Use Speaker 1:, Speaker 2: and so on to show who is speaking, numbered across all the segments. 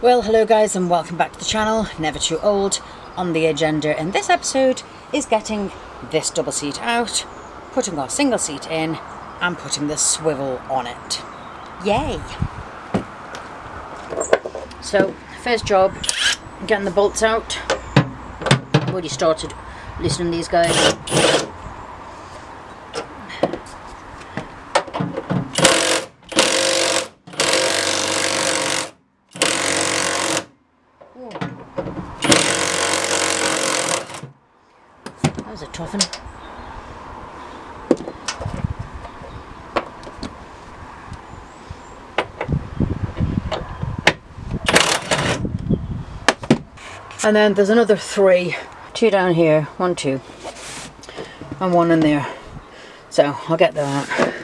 Speaker 1: Well, hello guys and welcome back to the channel, Never Too Old. On the agenda in this episode is getting this double seat out, putting our single seat in and putting the swivel on it. Yay! So, first job, getting the bolts out. I've already started loosening these guys. That was a tough one. And then there's another three. Two down here, 1, 2, and one in there. So I'll get that.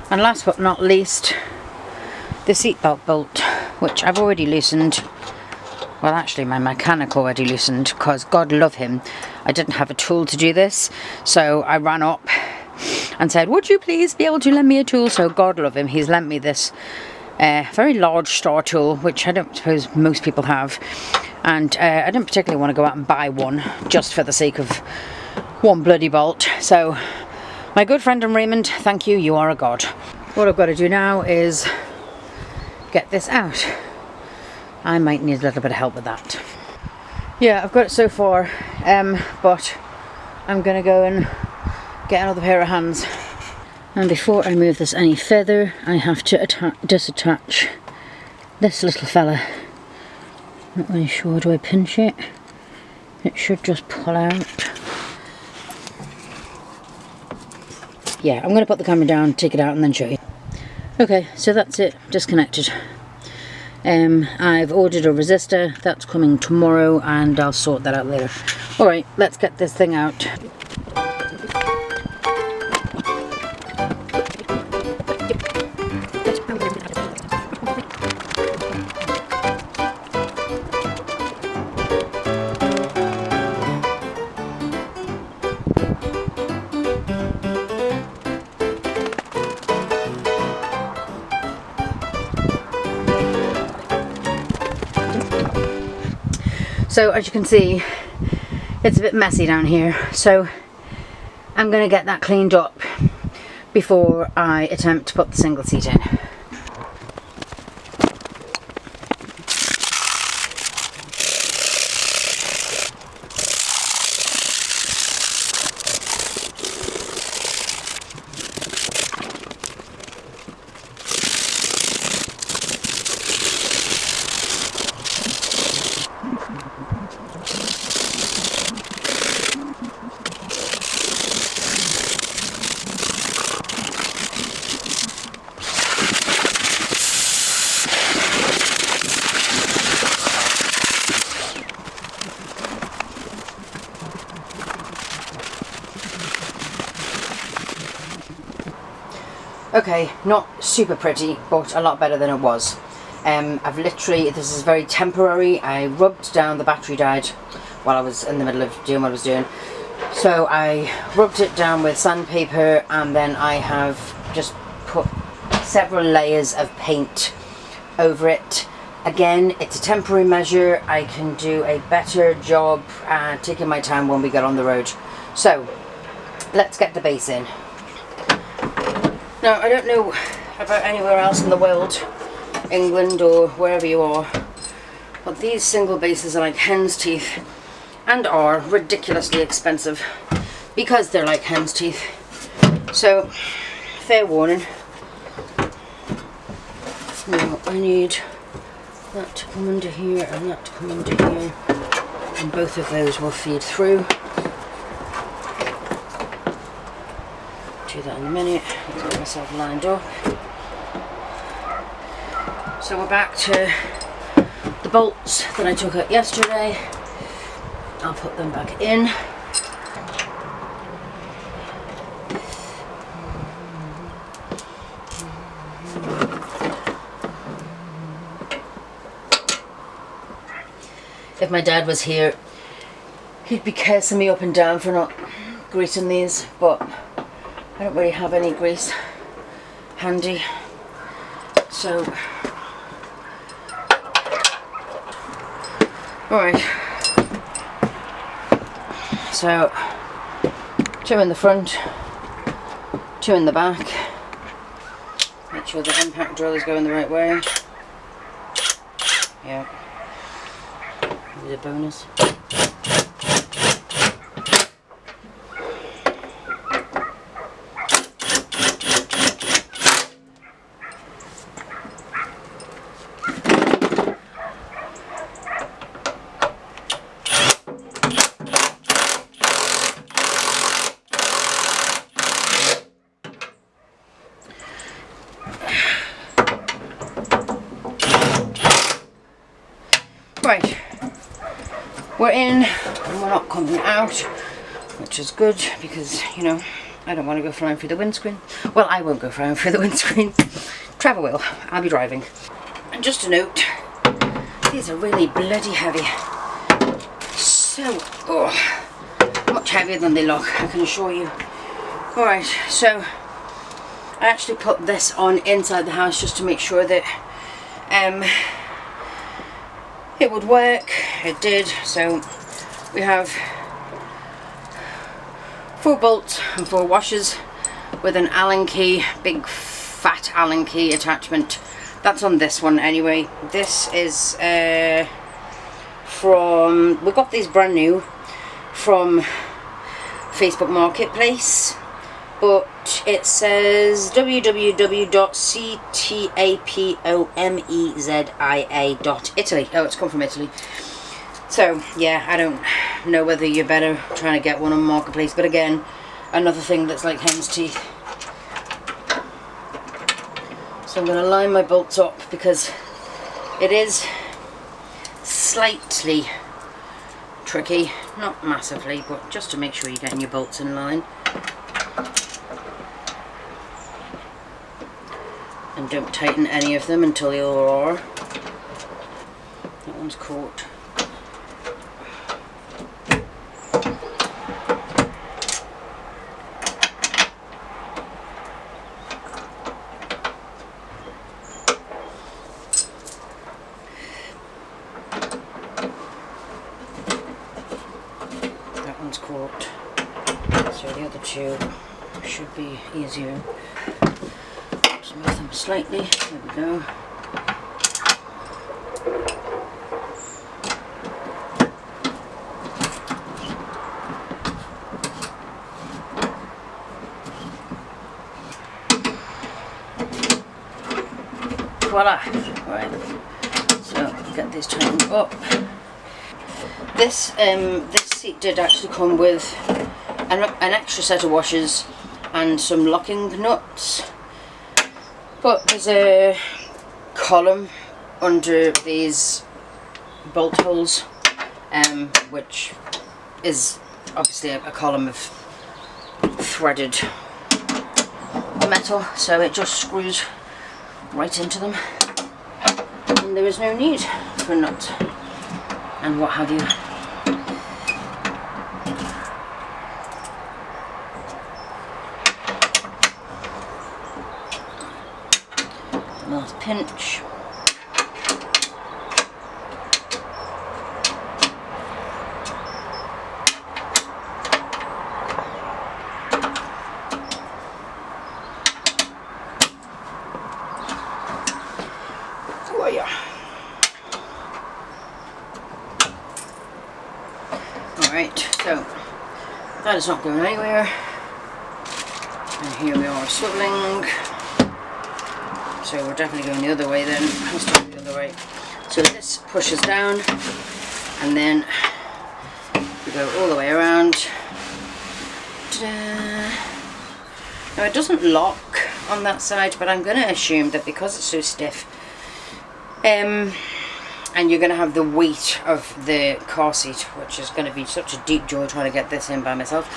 Speaker 1: And last but not least, the seatbelt bolt, which I've already loosened. Well, actually my mechanic already loosened, because God love him, I didn't have a tool to do this. So I ran up and said, would you please be able to lend me a tool? So God love him, he's lent me this very large star tool, which I don't suppose most people have. And I didn't particularly want to go out and buy one just for the sake of one bloody bolt. So my good friend and Raymond, thank you, you are a god. What I've got to do now is get this out. I might need a little bit of help with that. Yeah, I've got it so far, but I'm going to go and get another pair of hands. And before I move this any further, I have to disattach this little fella. Not really sure, do I pinch it? It should just pull out. Yeah, I'm going to put the camera down, take it out and then show you. Okay, so that's it, disconnected. I've ordered a resistor, that's coming tomorrow and I'll sort that out later. Alright, let's get this thing out. So as you can see, it's a bit messy down here, so I'm going to get that cleaned up before I attempt to put the single seat in. Okay, not super pretty, but a lot better than it was. I've literally, this is very temporary, I rubbed down, the battery died while I was in the middle of doing what I was doing. So I rubbed it down with sandpaper and then I have just put several layers of paint over it. Again, it's a temporary measure, I can do a better job taking my time when we get on the road. So, let's get the base in. Now, I don't know about anywhere else in the world, England or wherever you are, but these single bases are like hen's teeth and are ridiculously expensive because they're like hen's teeth. So, fair warning. Now, I need that to come under here and that to come under here, and both of those will feed through. Do that in a minute. Let's get myself lined up. So we're back to the bolts that I took out yesterday. I'll put them back in. If my dad was here, he'd be cursing me up and down for not greasing these, but I don't really have any grease handy, so Alright, so 2 in the front, 2 in the back. Make sure the impact drill is going the right way. Yeah, maybe a bonus. Right, we're in and we're not coming out, which is good because, you know, I don't want to go flying through the windscreen. Well, I won't go flying through the windscreen. Trevor will. I'll be driving. And just a note, these are really bloody heavy. So, much heavier than they look, I can assure you. Alright, so I actually put this on inside the house just to make sure that it would work. It did. So we have 4 bolts and 4 washers with an Allen key, big fat Allen key attachment. That's on this one anyway. This is from, we got these brand new from Facebook Marketplace, but it says www.ctapomezia.italy. Oh, it's come from Italy. So yeah, I don't know whether you're better trying to get one on Marketplace, but again, another thing that's like hen's teeth. So I'm going to line my bolts up because it is slightly tricky, not massively, but just to make sure you're getting your bolts in line. And don't tighten any of them until you are. That one's caught. That one's caught. So the other 2 should be easier. Move them slightly, there we go. Voila! Right, so get this tightened up. This seat did actually come with an extra set of washers and some locking nuts. But there's a column under these bolt holes, which is obviously a column of threaded metal, so it just screws right into them, and there is no need for a nut and what have you. Last pinch. Oh yeah. Alright, so that is not going anywhere. And here we are swiveling. So we're definitely going the other way then. Let's do it the other way. So this pushes down and then we go all the way around. Ta-da! Now it doesn't lock on that side, but I'm going to assume that because it's so stiff, and you're going to have the weight of the car seat, which is going to be such a deep joy trying to get this in by myself,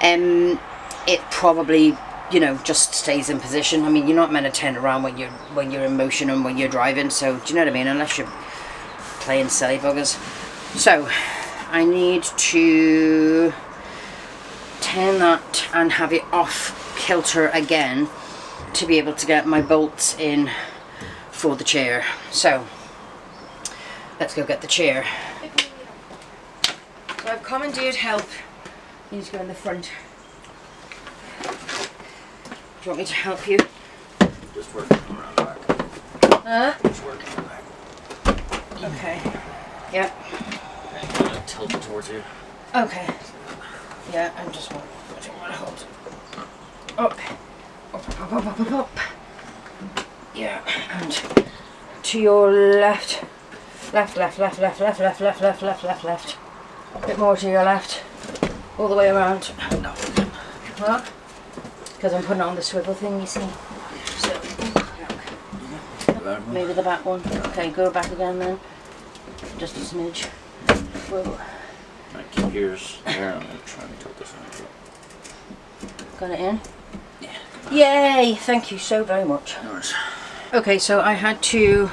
Speaker 1: it probably, you know, just stays in position. I mean, you're not meant to turn around when you're in motion and when you're driving, so do you know what I mean, unless you're playing silly buggers. So I need to turn that and have it off kilter again to be able to get my bolts in for the chair. So let's go get the chair. I've commandeered help. You need to go in the front. Do you want me to help you?
Speaker 2: Just working around the back.
Speaker 1: Huh?
Speaker 2: Just working around the back.
Speaker 1: Okay. Yep.
Speaker 2: Okay, I'm gonna tilt it towards you.
Speaker 1: Okay. Yeah, I just want to hold. Up. Up. Yeah, and to your left. Left. A bit more to your left. All the way around.
Speaker 2: No.
Speaker 1: What? Because I'm putting it on the swivel thing, you see. So, maybe the back one. Okay, go back again then. Just a smidge. Whoa.
Speaker 2: Right, keep yours there. I'm going to try and tilt this one.
Speaker 1: Got it in?
Speaker 2: Yeah.
Speaker 1: Yay! Thank you so very much.
Speaker 2: No worries.
Speaker 1: Okay, so I had to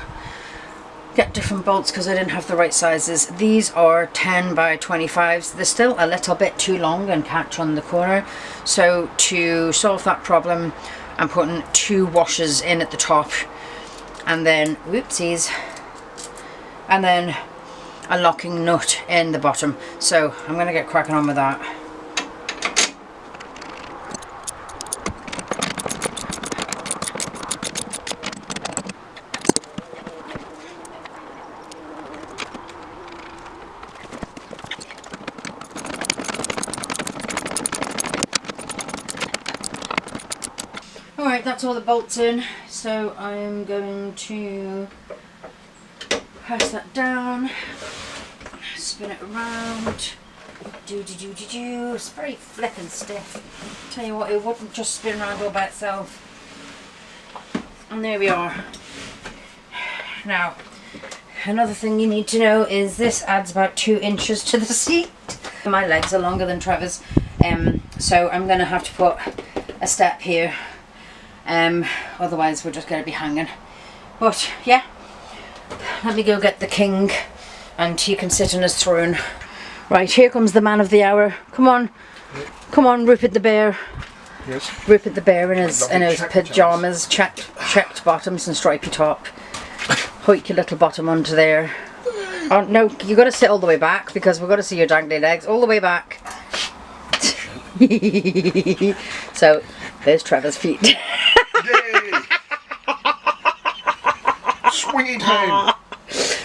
Speaker 1: get different bolts because I didn't have the right sizes. These are 10 by 25s. They're still a little bit too long and catch on the corner. So to solve that problem, I'm putting 2 washers in at the top and then, whoopsies, and then a locking nut in the bottom. So I'm going to get cracking on with that. Alright, that's all the bolts in, so I'm going to press that down, spin it around, it's very flippin' stiff. Tell you what, it wouldn't just spin around all by itself. And there we are. Now, another thing you need to know is this adds about 2 inches to the seat. My legs are longer than Trevor's, so I'm going to have to put a step here. Otherwise we're just going to be hanging. But yeah, let me go get the king and he can sit on his throne. Right, here comes the man of the hour. Come on, come on, Rupert the bear.
Speaker 3: Yes.
Speaker 1: Rupert the bear in his pyjamas, checked bottoms and stripy top. Hoik your little bottom onto there. Oh no, you got to sit all the way back because we've got to see your dangly legs all the way back. So there's Trevor's feet.
Speaker 3: Yay! Swingy time!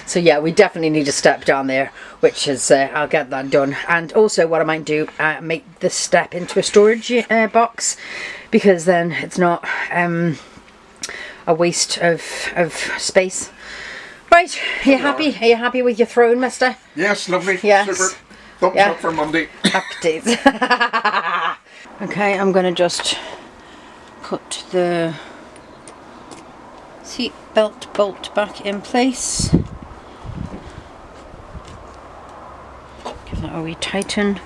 Speaker 1: So yeah, we definitely need a step down there, which is, I'll get that done. And also what I might do, make this step into a storage box, because then it's not a waste of space. Right, are you happy? Are you happy with your throne, mister?
Speaker 3: Yes, lovely.
Speaker 1: Yes.
Speaker 3: Super. Thumbs up for Monday.
Speaker 1: Happy days. Okay, I'm going to just put the seat belt bolt back in place. Give that a wee tighten.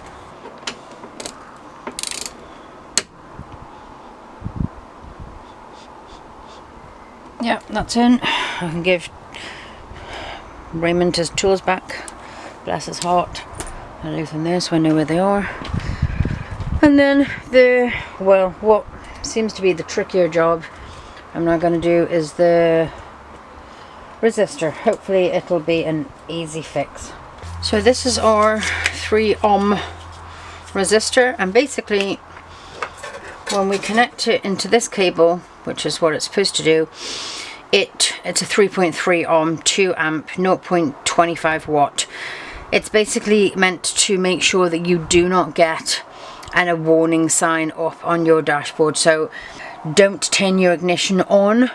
Speaker 1: Yeah, that's in. I can give Raymond his tools back. Bless his heart. I'll leave them there so I know where they are. And then what seems to be the trickier job I'm now going to do is the resistor. Hopefully it'll be an easy fix. So this is our 3 ohm resistor, and basically when we connect it into this cable, which is what it's supposed to do, it's a 3.3 ohm, 2 amp, 0.25 watt. It's basically meant to make sure that you do not get a warning sign up on your dashboard. So don't turn your ignition on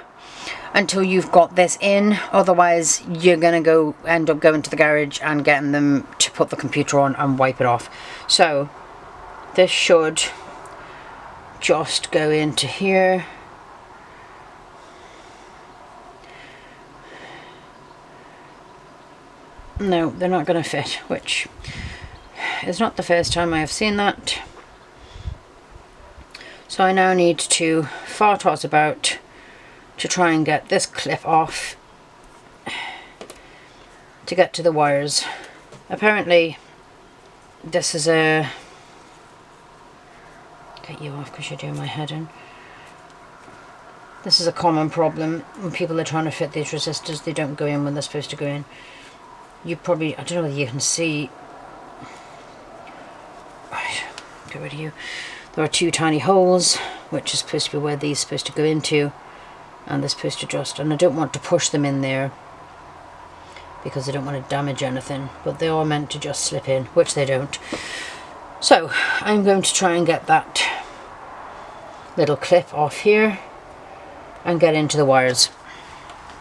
Speaker 1: until you've got this in, otherwise you're gonna end up going to the garage and getting them to put the computer on and wipe it off. So this should just go into here. No, they're not going to fit, which is not the first time I have seen that. So I now need to fart about to try and get this clip off to get to the wires. Apparently this is a... Get you off because you're doing my head in. This is a common problem when people are trying to fit these resistors. They don't go in when they're supposed to go in. You probably, I don't know whether you can see, get rid of you. There are 2 tiny holes, which is supposed to be where these are supposed to go into, and they're supposed to just, and I don't want to push them in there because I don't want to damage anything, but they are meant to just slip in, which they don't. So I'm going to try and get that little clip off here and get into the wires.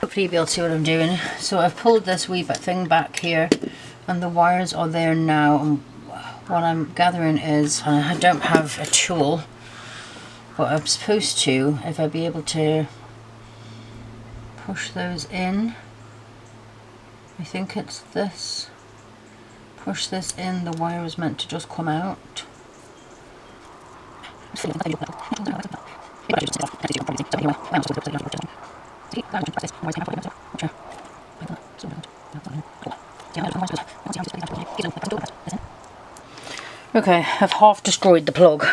Speaker 1: Hopefully you'll be able to see what I'm doing. So I've pulled this wee bit thing back here and the wires are there now, and what I'm gathering is, I don't have a tool, but I'm supposed to, if I'd be able to push those in. I think it's this. Push this in, the wire is meant to just come out. Okay, I've half destroyed the plug.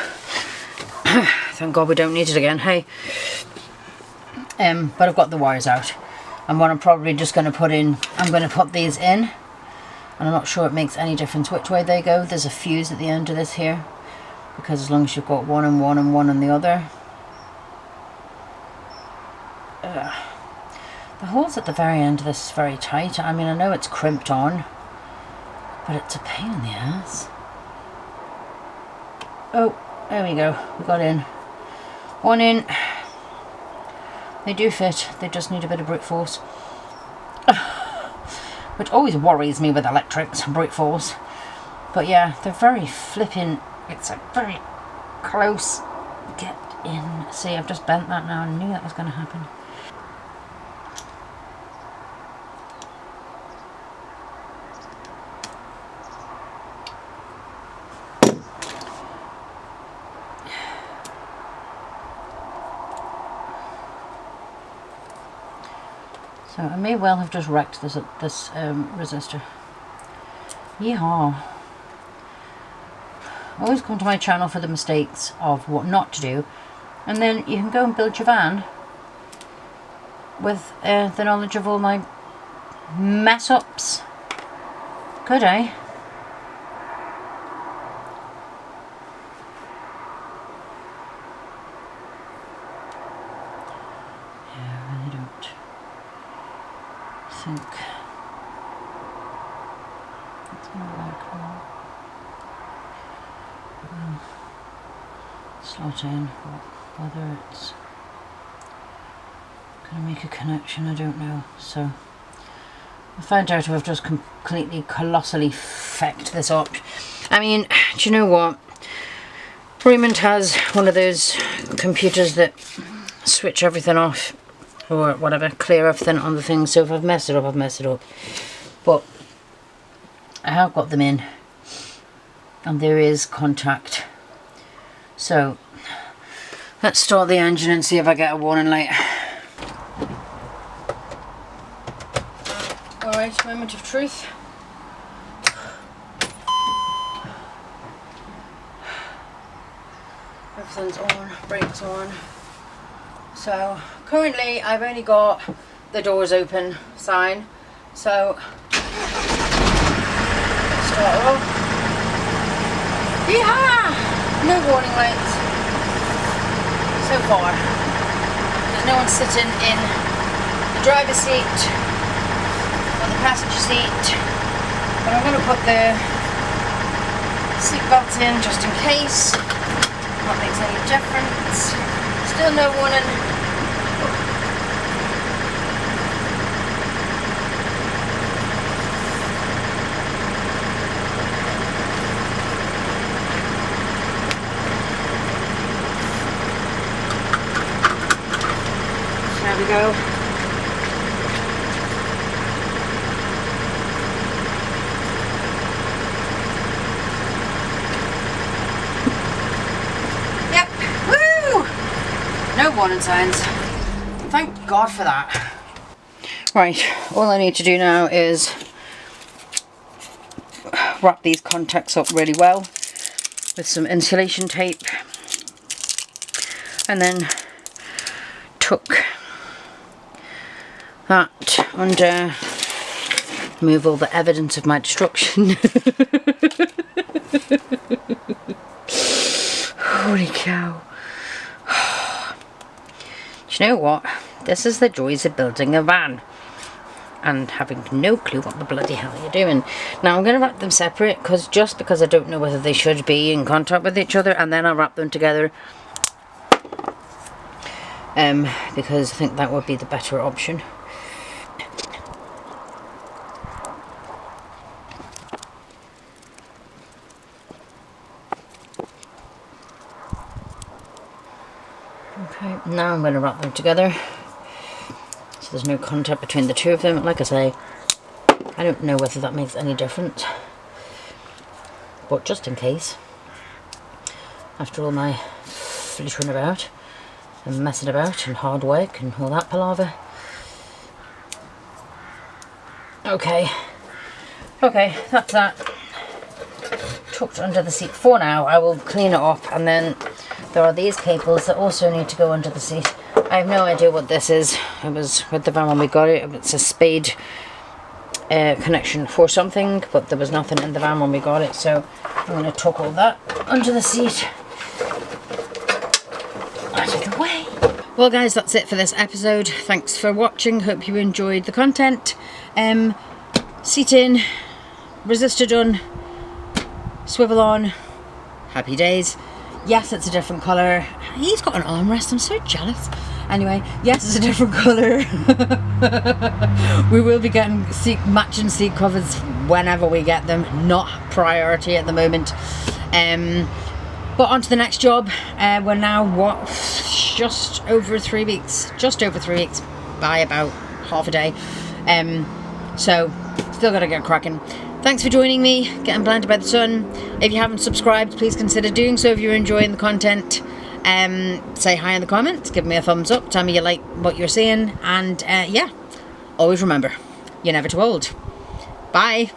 Speaker 1: Thank God we don't need it again, hey. But I've got the wires out. And what I'm probably just going to put in, I'm going to put these in. And I'm not sure it makes any difference which way they go. There's a fuse at the end of this here, because as long as you've got one and one and one on the other. The holes at the very end of this is very tight. I mean, I know it's crimped on, but it's a pain in the ass. Oh, there we go. We got in. One in. They do fit. They just need a bit of brute force. Which always worries me with electrics and brute force. But yeah, they're very flipping. It's a very close get in. See, I've just bent that now. I knew that was going to happen. So I may well have just wrecked this resistor. Yeehaw. Always come to my channel for the mistakes of what not to do, and then you can go and build your van with the knowledge of all my mess ups. Good, eh? I think it's going to work now. Slot in, but whether it's going to make a connection, I don't know. So I found out I've just completely colossally fecked this up. I mean, do you know what? Raymond has one of those computers that switch everything off, or whatever, clear everything on the thing. So if I've messed it up, I've messed it up. But I have got them in, and there is contact. So let's start the engine and see if I get a warning light. Alright, moment of truth. Everything's on, brakes on. So currently I've only got the doors open sign, so start off. Yeehaw! No warning lights so far. There's no one sitting in the driver's seat or the passenger seat, but I'm going to put the seatbelt in just in case. That makes any difference. Still no warning. There we go. Yep. Woo! No warning signs. Thank God for that. Right, all I need to do now is wrap these contacts up really well with some insulation tape, and then tuck that under, move all the evidence of my destruction. you know what? This is the joys of building a van and having no clue what the bloody hell you're doing. Now I'm going to wrap them separate because I don't know whether they should be in contact with each other, and then I'll wrap them together because I think that would be the better option. Okay, now I'm going to wrap them together so there's no contact between the two of them. Like I say, I don't know whether that makes any difference, but just in case, after all my flittering about and messing about and hard work and all that palaver. Okay, that's that tucked under the seat for now. I will clean it up, and then there are these cables that also need to go under the seat. I have no idea what this is. It was with the van when we got it. It's a spade connection for something, but there was nothing in the van when we got it, so I'm going to tuck all that under the seat. Out of the way. Well guys, that's it for this episode. Thanks for watching. Hope you enjoyed the content. Seat in, resistor done, swivel on, happy days. Yes, it's a different colour. He's got an armrest, I'm so jealous. Anyway, yes, it's a different colour. We will be getting matching seat covers whenever we get them, not priority at the moment. But on to the next job. We're now, just over 3 weeks by about half a day. So, still gotta get cracking. Thanks for joining me, getting blinded by the sun. If you haven't subscribed, please consider doing so if you're enjoying the content. Say hi in the comments, give me a thumbs up, tell me you like what you're seeing, and yeah, always remember, you're never too old. Bye.